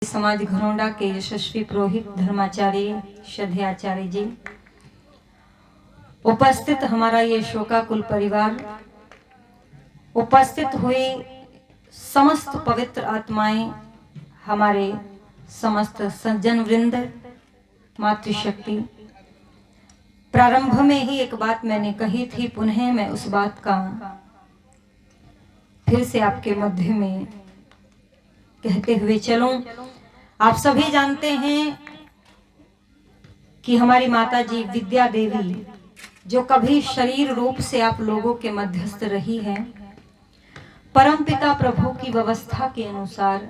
समाज घरौंडा के यशस्वी पुरोहित धर्माचार्य श्रद्धेयाचार्य जी, उपस्थित हमारा ये शोकाकुल परिवार, उपस्थित हुए समस्त पवित्र आत्माएं, हमारे समस्त सज्जन वृंद, मातृशक्ति। प्रारंभ में ही एक बात मैंने कही थी, पुनः मैं उस बात का फिर से आपके मध्य में कहते हुए चलूं। आप सभी जानते हैं कि हमारी माता जी विद्या देवी, जो कभी शरीर रूप से आप लोगों के मध्यस्थ रही है, परमपिता प्रभु की व्यवस्था के अनुसार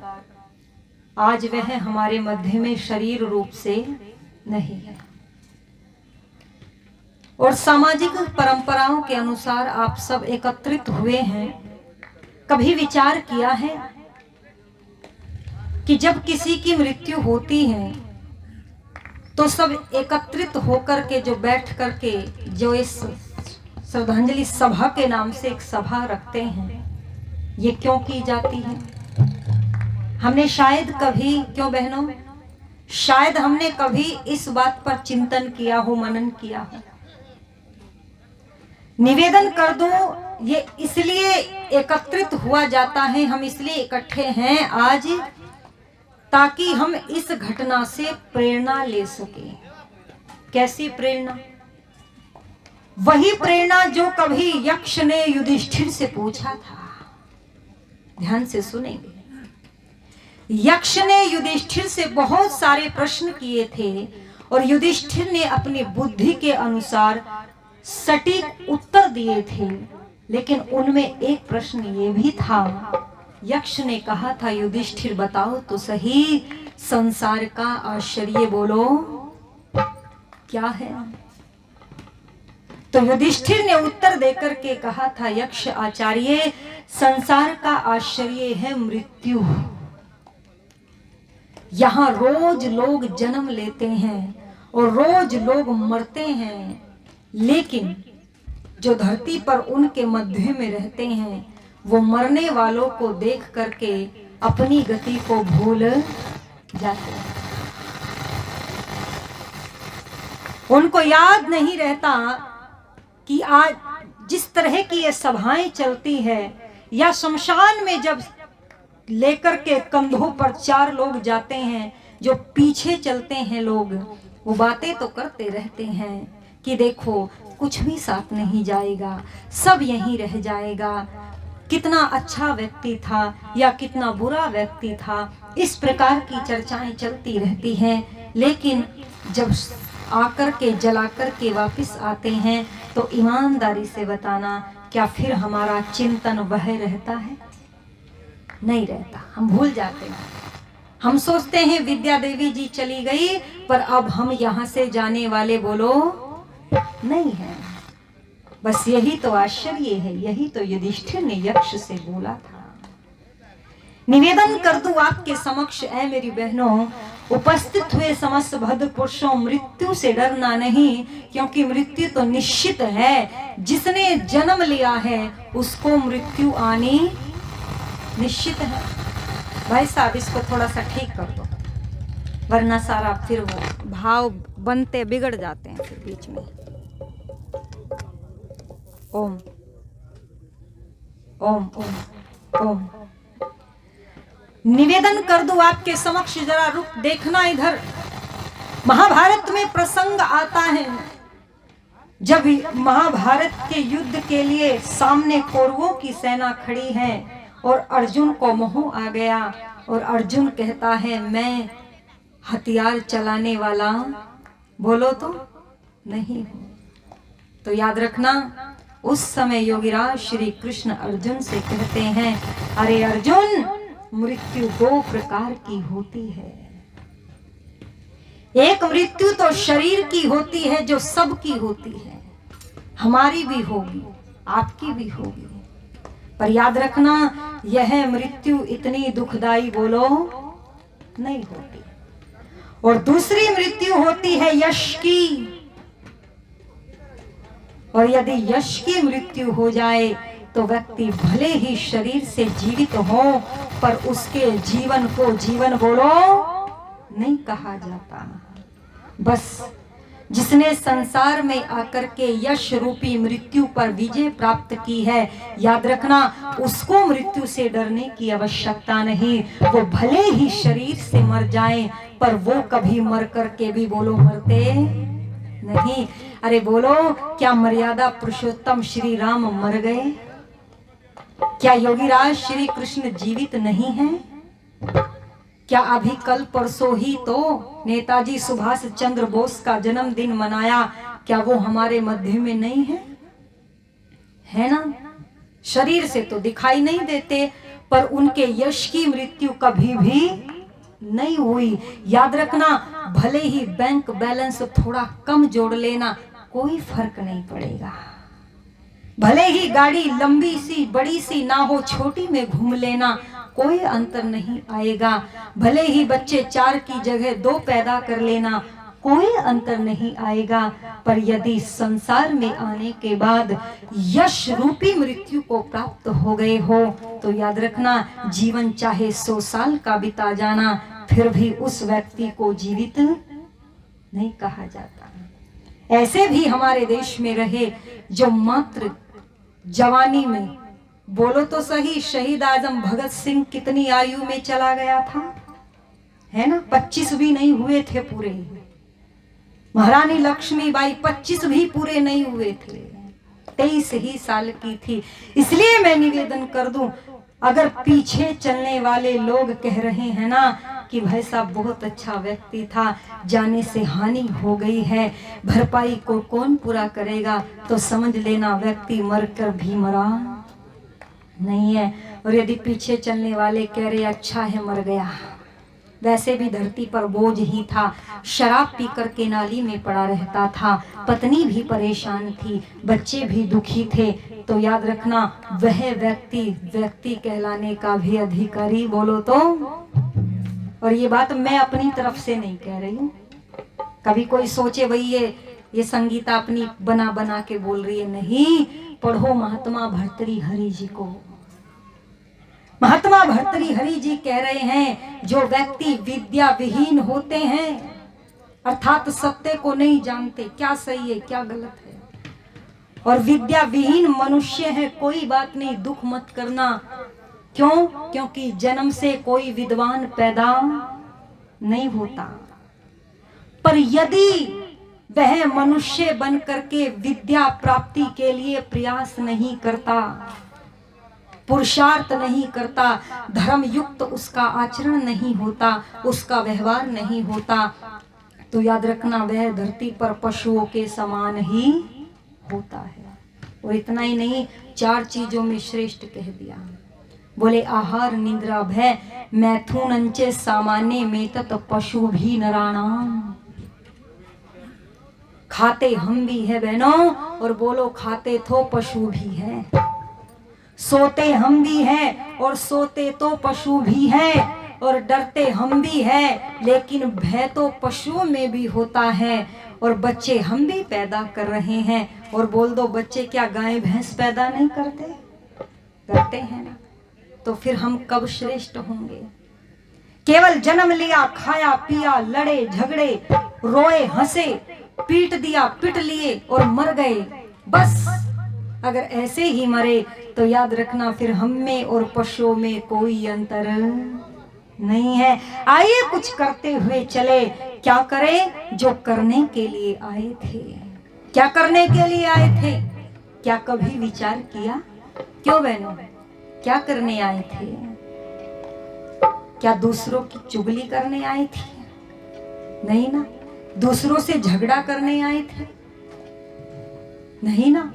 आज वह हमारे मध्य में शरीर रूप से नहीं है। और सामाजिक परंपराओं के अनुसार आप सब एकत्रित हुए हैं। कभी विचार किया है कि जब किसी की मृत्यु होती है तो सब एकत्रित होकर के जो बैठ करके जो इस श्रद्धांजलि सभा के नाम से एक सभा रखते हैं, ये क्यों की जाती है? हमने शायद कभी, क्यों बहनों, शायद हमने कभी इस बात पर चिंतन किया हो, मनन किया हो। निवेदन कर दूं, ये इसलिए एकत्रित हुआ जाता है, हम इसलिए इकट्ठे हैं आज, ताकि हम इस घटना से प्रेरणा ले सके। कैसी प्रेरणा? वही प्रेरणा जो कभी यक्ष ने युधिष्ठिर से पूछा था। ध्यान से सुनेंगे। यक्ष ने युधिष्ठिर से बहुत सारे प्रश्न किए थे और युधिष्ठिर ने अपनी बुद्धि के अनुसार सटीक उत्तर दिए थे, लेकिन उनमें एक प्रश्न ये भी था। यक्ष ने कहा था, युधिष्ठिर बताओ तो सही, संसार का आश्चर्य बोलो क्या है? तो युधिष्ठिर ने उत्तर देकर के कहा था, यक्ष आचार्य, संसार का आश्चर्य है मृत्यु। यहां रोज लोग जन्म लेते हैं और रोज लोग मरते हैं, लेकिन जो धरती पर उनके मध्य में रहते हैं वो मरने वालों को देख करके अपनी गति को भूल जाते हैं। उनको याद नहीं रहता कि आज जिस तरह की ये सभाएं चलती है, या शमशान में जब लेकर के कंधों पर 4 लोग जाते हैं, जो पीछे चलते हैं लोग, वो बातें तो करते रहते हैं कि देखो कुछ भी साथ नहीं जाएगा, सब यहीं रह जाएगा, कितना अच्छा व्यक्ति था या कितना बुरा व्यक्ति था। इस प्रकार की चर्चाएं चलती रहती हैं, लेकिन जब आकर के जलाकर के वापस आते हैं तो ईमानदारी से बताना, क्या फिर हमारा चिंतन वह रहता है? नहीं रहता, हम भूल जाते हैं। हम सोचते हैं विद्या देवी जी चली गई, पर अब हम यहाँ से जाने वाले बोलो नहीं है। बस यही तो आश्चर्य है, यही तो युधिष्ठिर ने यक्ष से बोला था। निवेदन कर दूं आपके समक्ष, ऐ मेरी बहनों, उपस्थित हुए समस्त भद्र पुरुषों, मृत्यु से डरना नहीं, क्योंकि मृत्यु तो निश्चित है। जिसने जन्म लिया है उसको मृत्यु आनी निश्चित है। भाई साहब, इसको थोड़ा सा ठीक कर दो, वरना सारा फिर वो भाव बनते बिगड़ जाते हैं फिर बीच में। ओम ओम ओम ओम। निवेदन कर दूं आपके समक्ष, जरा रुक देखना इधर। महाभारत में प्रसंग आता है, जब महाभारत के युद्ध के लिए सामने कौरवों की सेना खड़ी है और अर्जुन को मोह आ गया, और अर्जुन कहता है, मैं हथियार चलाने वाला बोलो तो नहीं हूं। तो याद रखना, उस समय योगीराज श्री कृष्ण अर्जुन से कहते हैं, अरे अर्जुन, मृत्यु 2 प्रकार की होती है। एक मृत्यु तो शरीर की होती है, जो सबकी होती है, हमारी भी होगी, आपकी भी होगी, पर याद रखना, यह मृत्यु इतनी दुखदाई बोलो नहीं होती। और दूसरी मृत्यु होती है यश की, और यदि यश की मृत्यु हो जाए तो व्यक्ति भले ही शरीर से जीवित हो पर उसके जीवन को जीवन बोलो नहीं कहा जाता। बस जिसने संसार में आकर के यश रूपी मृत्यु पर विजय प्राप्त की है, याद रखना उसको मृत्यु से डरने की आवश्यकता नहीं। वो भले ही शरीर से मर जाए पर वो कभी मर करके भी बोलो मरते नहीं। अरे बोलो, क्या मर्यादा पुरुषोत्तम श्री राम मर गए? क्या योगीराज श्री कृष्ण जीवित नहीं है? क्या अभी कल परसों ही तो नेताजी सुभाष चंद्र बोस का जन्मदिन मनाया? क्या वो हमारे मध्य में नहीं है? है ना? शरीर से तो दिखाई नहीं देते पर उनके यश की मृत्यु कभी भी नहीं हुई। याद रखना, भले ही बैंक बैलेंस थोड़ा कम जोड़ लेना, कोई फर्क नहीं पड़ेगा। भले ही गाड़ी लंबी सी बड़ी सी ना हो, छोटी में घूम लेना, कोई अंतर नहीं आएगा। भले ही बच्चे 4 की जगह 2 पैदा कर लेना, कोई अंतर नहीं आएगा। पर यदि संसार में आने के बाद यश रूपी मृत्यु को प्राप्त हो गए हो तो याद रखना, जीवन चाहे 100 साल का बिता जाना फिर भी उस व्यक्ति को जीवित नहीं कहा जाता। ऐसे भी हमारे देश में रहे जो मात्र जवानी में, बोलो तो सही, शहीद आजम भगत सिंह कितनी आयु में चला गया था? है ना? 25 भी नहीं हुए थे पूरे। महारानी लक्ष्मीबाई 25 भी पूरे नहीं हुए थे, 23 ही साल की थी। इसलिए मैं निवेदन कर दूं, अगर पीछे चलने वाले लोग कह रहे हैं ना कि भाई साहब बहुत अच्छा व्यक्ति था, जाने से हानि हो गई है, भरपाई को कौन पूरा करेगा, तो समझ लेना व्यक्ति मरकर भी मरा नहीं है। और यदि पीछे चलने वाले कह रहे अच्छा है मर गया, वैसे भी धरती पर बोझ ही था, शराब पी करके नाली में पड़ा रहता था, पत्नी भी परेशान थी, बच्चे भी दुखी थे, तो याद रखना वह व्यक्ति कहलाने का भी अधिकारी, बोलो तो। और ये बात मैं अपनी तरफ से नहीं कह रही हूँ। कभी कोई सोचे भाई ये संगीता अपनी बना बना के बोल रही है, नहीं। पढ़ो महात्मा भर्तृहरि जी को। महात्मा भर्तृहरि जी कह रहे हैं, जो व्यक्ति विद्या विहीन होते हैं अर्थात सत्य को नहीं जानते, क्या सही है क्या गलत है, और विद्या विहीन मनुष्य है, कोई बात नहीं, दुख मत करना। क्यों? क्योंकि जन्म से कोई विद्वान पैदा नहीं होता। पर यदि वह मनुष्य बन करके विद्या प्राप्ति के लिए प्रयास नहीं करता, पुरुषार्थ नहीं करता, धर्म युक्त उसका आचरण नहीं होता, उसका व्यवहार नहीं होता, तो याद रखना वह धरती पर पशुओं के समान ही होता है। और इतना ही नहीं, 4 चीजों में श्रेष्ठ कह दिया। बोले आहार निद्रा भय मैथुन अंचे सामान्य में तत् पशु भी नराणाम। खाते हम भी है बहनों, और बोलो खाते तो पशु भी है। सोते हम भी हैं और सोते तो पशु भी हैं, और डरते हम भी हैं, लेकिन भय तो पशुओं में भी होता है। और बच्चे हम भी पैदा कर रहे हैं, और बोल दो बच्चे क्या गाय भैंस पैदा नहीं करते? करते हैं ना। तो फिर हम कब श्रेष्ठ होंगे? केवल जन्म लिया, खाया पिया, लड़े झगड़े, रोए हंसे, पीट दिया पिट लिए और मर गए, बस। अगर ऐसे ही मरे तो याद रखना फिर हम में और पशुओं में कोई अंतर नहीं है। आइए कुछ करते हुए चले। क्या करें? जो करने के लिए आए थे। क्या करने के लिए आए थे? क्या कभी विचार किया? क्यों बहनों, क्या करने आए थे? क्या दूसरों की चुगली करने आए थे? नहीं ना। दूसरों से झगड़ा करने आए थे? नहीं ना।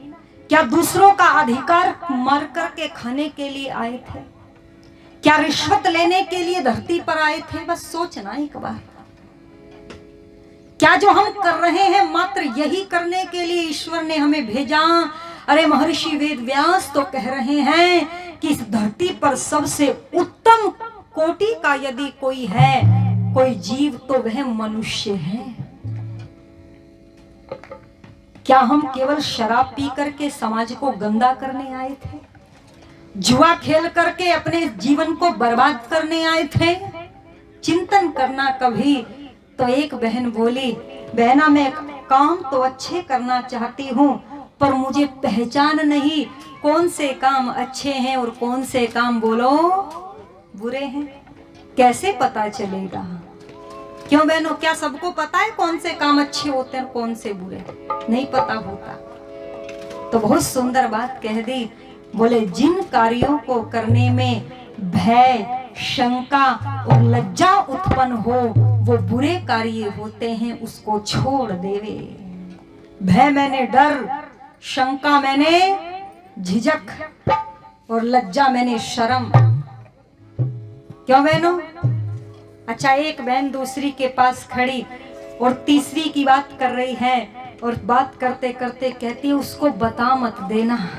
क्या दूसरों का अधिकार मार करके खाने के लिए आए थे? क्या रिश्वत लेने के लिए धरती पर आए थे? बस सोचना एक बार। क्या जो हम कर रहे हैं मात्र यही करने के लिए ईश्वर ने हमें भेजा? अरे महर्षि वेद व्यास तो कह रहे हैं कि इस धरती पर सबसे उत्तम कोटि का यदि कोई है, कोई जीव, तो वह मनुष्य है। क्या हम केवल शराब पी करके समाज को गंदा करने आए थे? जुआ खेल करके अपने जीवन को बर्बाद करने आए थे? चिंतन करना कभी। तो एक बहन बोली, बहना मैं काम तो अच्छे करना चाहती हूँ, पर मुझे पहचान नहीं कौन से काम अच्छे हैं और कौन से काम बोलो बुरे हैं। कैसे पता चलेगा? क्यों बहनों, क्या सबको पता है कौन से काम अच्छे होते हैं और कौन से बुरे? नहीं पता होता। तो बहुत सुंदर बात कह दी, बोले जिन कार्यों को करने में भय, शंका और लज्जा उत्पन्न हो वो बुरे कार्य होते हैं, उसको छोड़ देवे। भय मैंने डर, शंका मैंने झिझक और लज्जा मैंने शर्म। क्यों बहनों? अच्छा, एक बहन दूसरी के पास खड़ी और तीसरी की बात कर रही है और बात करते करते कहती है उसको बता मत देना।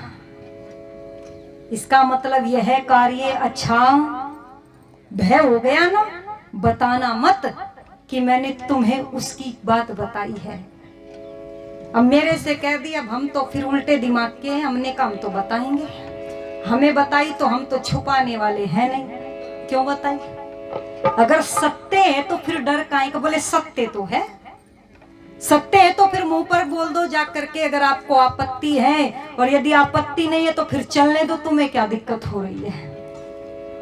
इसका मतलब यह है कार्य अच्छा भय हो गया ना, बताना मत कि मैंने तुम्हें उसकी बात बताई है। अब मेरे से कह दिया, अब हम तो फिर उल्टे दिमाग के हैं, हमने कहा हम तो बताएंगे, हमें बताई तो हम तो छुपाने वाले हैं नहीं, क्यों बताई? अगर सत्य है तो फिर डर काहे का? बोले सत्य तो है, सत्य है तो फिर मुंह पर बोल दो जा करके अगर आपको आपत्ति है, और यदि आपत्ति नहीं है तो फिर चलने दो, तुम्हें क्या दिक्कत हो रही है?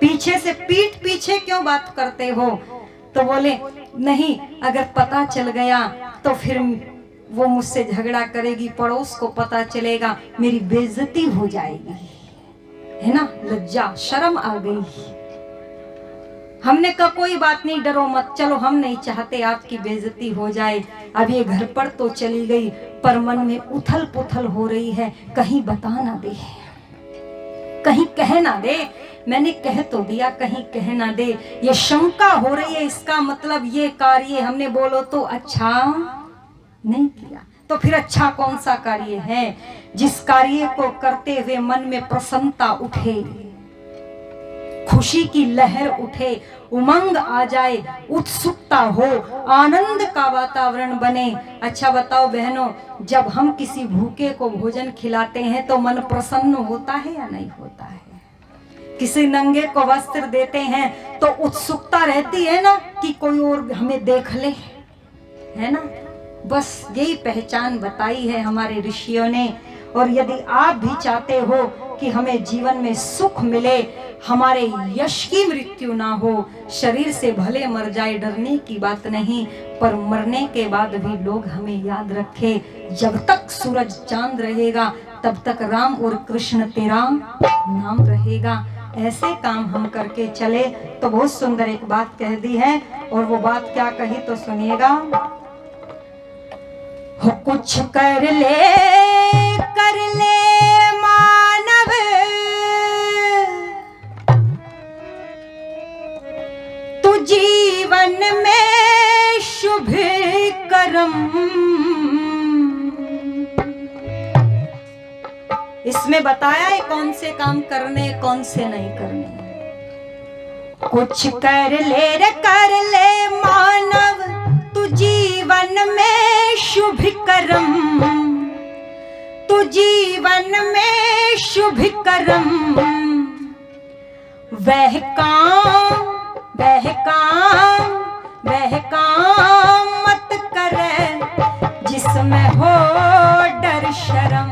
पीछे से पीठ पीछे क्यों बात करते हो? तो बोले नहीं, अगर पता चल गया तो फिर वो मुझसे झगड़ा करेगी, पड़ोस को पता चलेगा, मेरी बेइज्जती हो जाएगी, है ना, लज्जा शर्म आ गई। हमने कहा कोई बात नहीं, डरो मत, चलो हम नहीं चाहते आपकी बेइज्जती हो जाए। अब ये घर पर तो चली गई, पर मन में उथल पुथल हो रही है, कहीं बता ना दे, कहीं कह ना दे। मैंने कह तो दिया, कहीं कह ना दे, ये शंका हो रही है, इसका मतलब ये कार्य हमने बोलो तो अच्छा नहीं किया। तो फिर अच्छा कौन सा कार्य है? जिस कार्य को करते हुए मन में प्रसन्नता उठे, खुशी की लहर उठे, उमंग आ जाए, उत्सुकता हो, आनंद का वातावरण बने। अच्छा बताओ बहनों, जब हम किसी भूखे को भोजन खिलाते हैं तो मन प्रसन्न होता है या नहीं होता है? किसी नंगे को वस्त्र देते हैं तो उत्सुकता रहती है ना कि कोई और हमें देख ले, है ना? बस यही पहचान बताई है हमारे ऋषियों ने। और यदि आप भी चाहते हो कि हमें जीवन में सुख मिले, हमारे यश की मृत्यु ना हो, शरीर से भले मर जाए डरने की बात नहीं, पर मरने के बाद भी लोग हमें याद रखे, जब तक सूरज चांद रहेगा तब तक राम और कृष्ण तेरा नाम रहेगा। ऐसे काम हम करके चले तो बहुत सुंदर एक बात कह दी है, और वो बात क्या कही तो सुनिएगा। हो कुछ कर ले मानव, तू जीवन में शुभ कर्म। इसमें बताया है कौन से काम करने कौन से नहीं करने। कुछ कर ले मानव, तू जीवन में शुभ कर्म, तू जीवन में शुभ कर्म। वह काम मत करे जिसमें हो डर शर्म।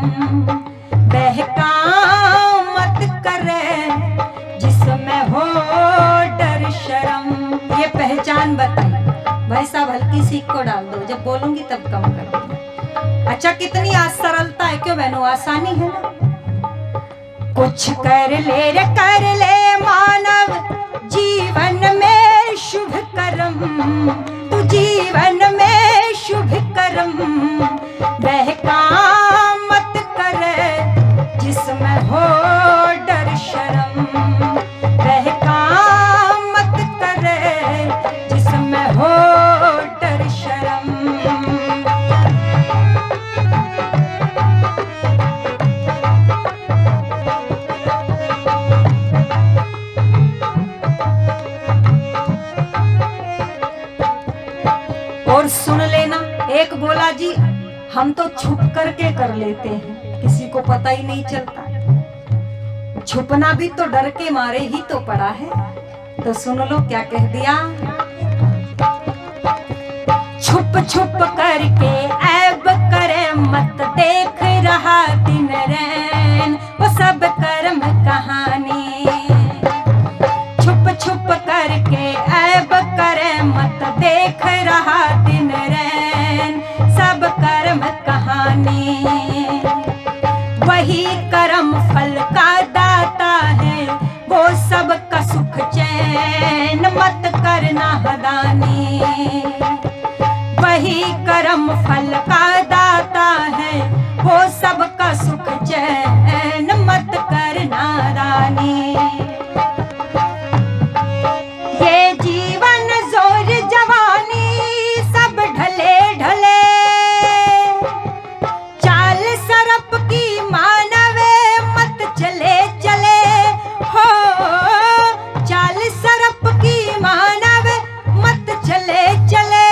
वह काम मत करे जिसमें हो डर शर्म। ये पहचान बताई भाई साहब, हल्की सी को डाल दो, जब बोलूंगी तब कम कर देना। अच्छा कितनी सरलता है, क्यों बहनों, आसानी है ना। कुछ कर ले मानव, जीवन में शुभ कर्म, तू जीवन में शुभ कर्म। वह काम मत करे जिसमें हो डर शर्म। वह काम मत करे जिसमें हो डर शर्म। और सुन लेना, एक बोला जी हम तो छुप करके कर लेते हैं, किसी को पता ही नहीं चलता। छुपना भी तो डर के मारे ही तो पड़ा है। तो सुन लो क्या कह दिया। छुप छुप करके ऐब करे मत, देख रहा दिन रैन वो सब कर्म कहानी। छुप छुप करके ऐब करे मत, देख रहा दिन रैन सब कर्म कहानी। वही कर्म फल का दाता है, वो सबका सुख चैन मत करना हदानी। वही कर्म फल का दाता है, वो सबका सुख चैन मत करना दानी। ये जीवन जोर जवानी सब ढले ढले, चाल सरप की मानवे मत चले चले हो। चाल सरप की मानवे मत चले चले,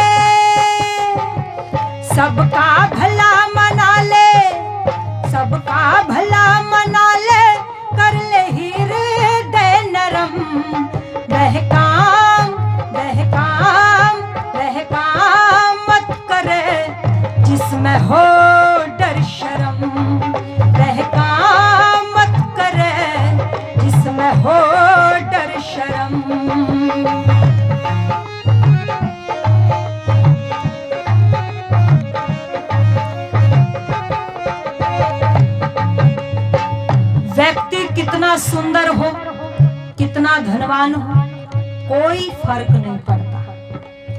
सबका भला मना ले, सबका भला मना ले, कर ले हृदय नरम। बहकाम बहकाम बहकाम मत करे, जिसमें हो डर शर्म। बहकाम मत करे, जिसमें हो डर शर्म। व्यक्ति कितना सुंदर हो, कितना धनवान हो, कोई फर्क नहीं पड़ता,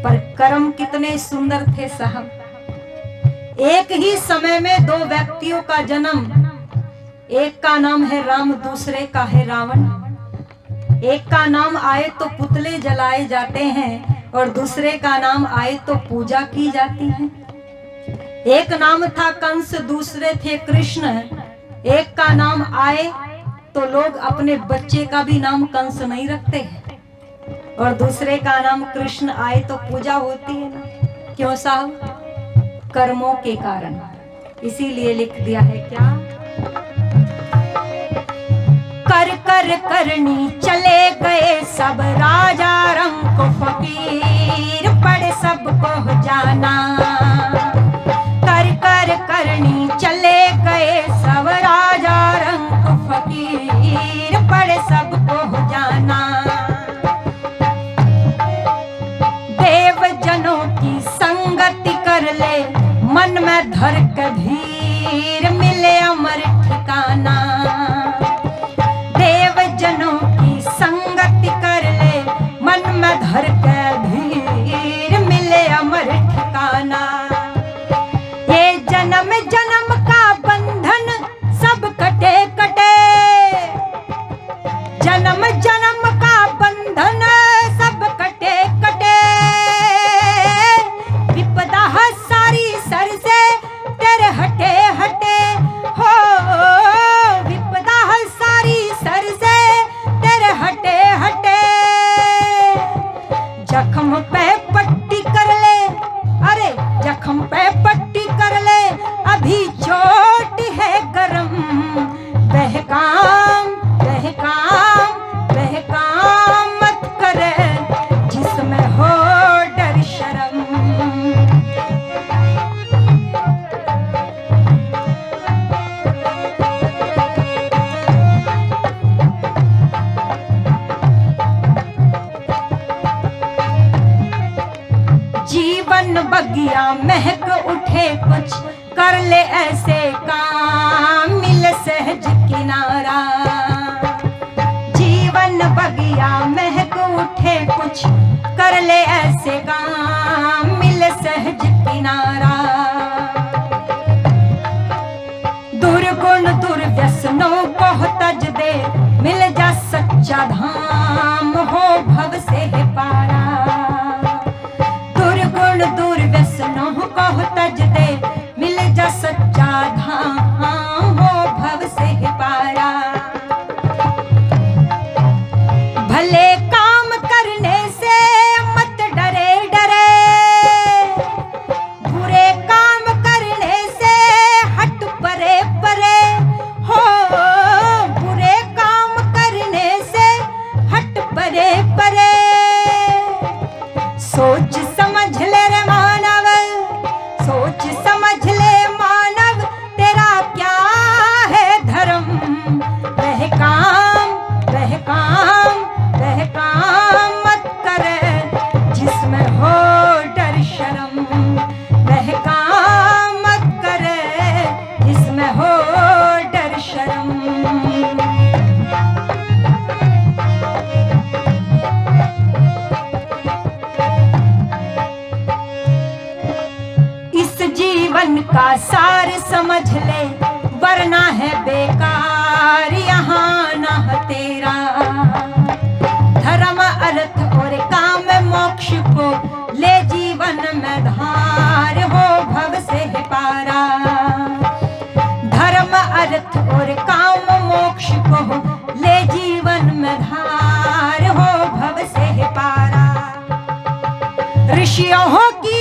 पर कर्म कितने सुंदर थे साहब। एक ही समय में दो व्यक्तियों का जन्म, एक का नाम है राम, दूसरे का है रावण। एक का नाम आए तो पुतले जलाए जाते हैं और दूसरे का नाम आए तो पूजा की जाती है। एक नाम था कंस, दूसरे थे कृष्ण। एक का नाम आए तो लोग अपने बच्चे का भी नाम कंस नहीं रखते हैं, और दूसरे का नाम कृष्ण आए तो पूजा होती है ना। क्यों साहब? कर्मों के कारण। इसीलिए लिख दिया है क्या, कर कर करनी चले गए सब, राजा रंग फकीर पड़े सबको जाना। कर कर करनी चले गए सब, राजा रंग फकीर पड़े सबको जाना। देव जनों की संगति कर ले, मन में धर कबीर मिले अमर ठिकाना। देव जनों की संगति कर ले, मन में धर कबीर मिले अमर ठिकाना। ये जन्म जन्म का बंधन सब कटे कटे, जन्म जन्म का बंधन सब कटे कटे। विपदा सारी सर से तेरे हटे हटे हो, विपदा सारी सर से तेरे हटे हटे। जख्म पे पट्टी कर ले, अरे जख्म पे पट्टी कर ले, अभी चोट है गरम। बहकाम बहकाम बहकाम मत करे, जिसमें हो डर शर्म। जीवन बगिया महक उठे, कुछ कर ले ऐसे काम मिल सहज किनारा। जीवन बगिया महक उठे, कुछ कर ले ऐसे काम मिल सहज किनारा। दुर्गुण दुर्व्यसनों को तज दे, मिल जा सच्चा धाम हो भव से है पारा। दुर्गुण दुर्व्यसनों को तज दे, मिल जा सच्चा धाम हो भव से है पारा। भले काम करने से मत डरे डरे, बुरे काम करने से हट परे परे हो। बुरे काम सोच समझ ले रे मानव, सोच समझ ले मानव, तेरा क्या है धर्म। वह काम वह काम वह काम मत करे जिसमें हो डर शर्म। वह काम मत करे जिसमें हो डर शर्म। जीवन का सार समझ ले वरना है बेकार यहाँ न तेरा। धर्म अर्थ और काम मोक्ष को ले जीवन में धार, हो भव से पारा। धर्म अर्थ और काम मोक्ष को ले जीवन में धार, हो भव से पारा। ऋषियों की